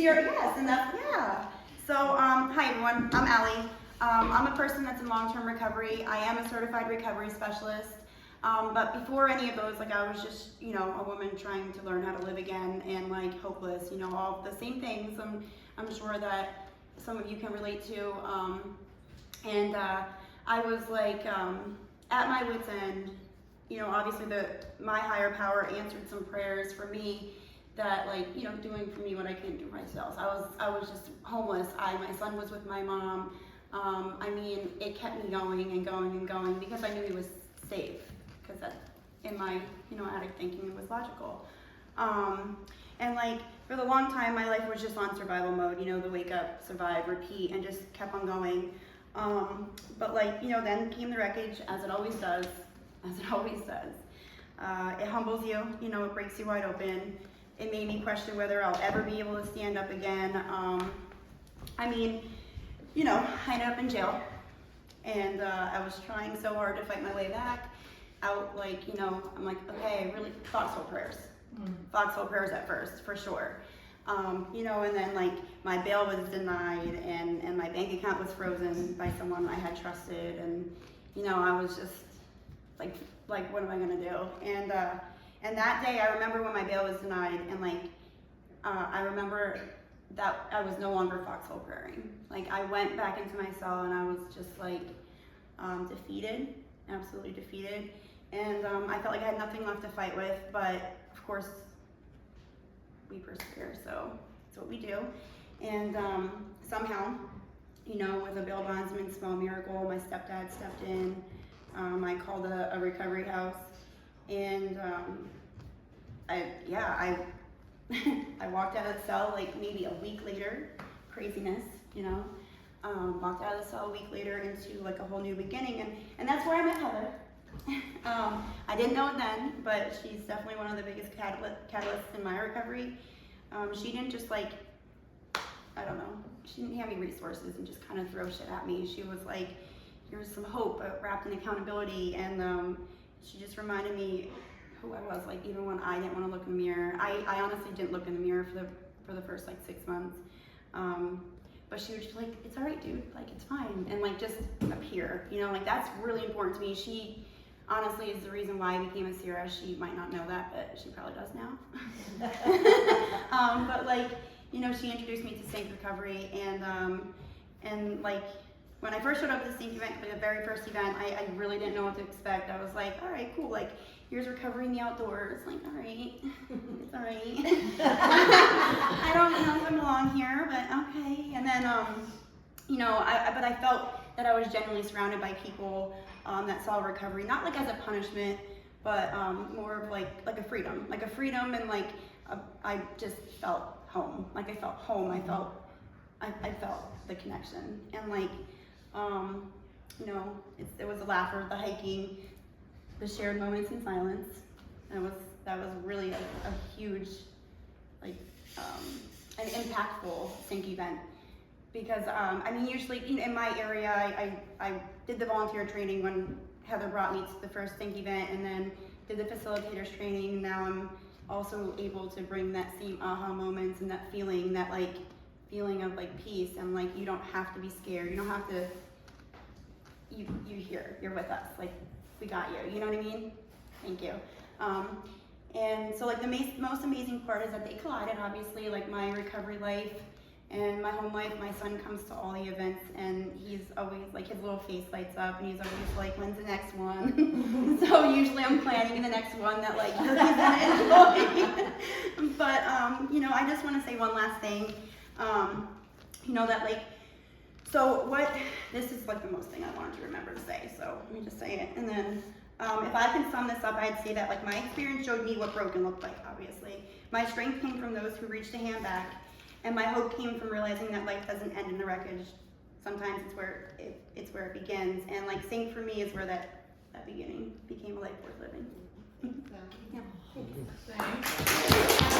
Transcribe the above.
Sierra, yes, and that's, yeah. So, hi everyone, I'm Allie. I'm a person that's in long-term recovery. I am a certified recovery specialist. But before any of those, like I was just, a woman trying to learn how to live again and like hopeless, all the same things. I'm sure that some of you can relate to. I was like at my wit's end. Obviously my higher power answered some prayers for me that doing for me what I couldn't do for myself. I was just homeless. My son was with my mom. It kept me going and going and going because I knew he was safe. Because that, in my addict thinking, it was logical. For the long time, my life was just on survival mode. The wake up, survive, repeat, and just kept on going. Then came the wreckage, as it always does. As it always does. It humbles you. It breaks you wide open. It made me question whether I'll ever be able to stand up again. I ended up in jail, and I was trying so hard to fight my way back out. I'm like, okay, I really foxhole prayers. Foxhole prayers at first, for sure. And then my bail was denied, and my bank account was frozen by someone I had trusted, and I was just like what am I gonna do? And that day, I remember when my bail was denied, and I remember that I was no longer foxhole praying. I went back into my cell, and I was just defeated, absolutely defeated. And I felt like I had nothing left to fight with, but of course, we persevere, so that's what we do. And somehow, with a bail bondsman, small miracle, my stepdad stepped in. I called a recovery house, and I walked out of the cell maybe a week later. Craziness, walked out of the cell a week later into a whole new beginning, and that's where I met Heather. I didn't know it then, but she's definitely one of the biggest catalysts in my recovery. She didn't just she didn't hand me resources and just kind of throw shit at me. She was like, here's some hope wrapped in accountability, and she just reminded me who I was, even when I didn't want to look in the mirror. I honestly didn't look in the mirror for the first 6 months. But she was just like, it's all right, dude, it's fine, and just appear, that's really important to me. She honestly is the reason why I became a Sierra. She might not know that, but she probably does now. She introduced me to Sync Recovery, and when I first showed up at the Sync event, the very first event, I really didn't know what to expect. I was like, all right, cool, here's recovery in the outdoors, all right, it's all right. I don't know if I belong here, but okay. And then, but I felt that I was genuinely surrounded by people that saw recovery, not as a punishment, but more of a freedom, and I just felt home. I felt home. I felt the connection, and it was the laughter, the hiking, the shared moments in silence. That was really a huge, an impactful Sync event. Because, usually in my area, I did the volunteer training when Heather brought me to the first Sync event, and then did the facilitators training. Now I'm also able to bring that same aha moments and that feeling, feeling of peace, and you don't have to be scared. You don't have to, you're here, you're with us. We got you, you know what I mean? Thank you. And so the most amazing part is that they collided, obviously, my recovery life and my home life. My son comes to all the events, and he's always his little face lights up, and he's always when's the next one? So usually I'm planning the next one that he's gonna enjoy. But I just want to say one last thing. So this is the most thing I wanted to remember to say. So let me just say it, and then if I can sum this up, I'd say that my experience showed me what broken looked like. Obviously, my strength came from those who reached a hand back. And my hope came from realizing that life doesn't end in the wreckage. Sometimes it's where it begins. And Sync for me is where that beginning became a life worth living. Yeah. Thanks.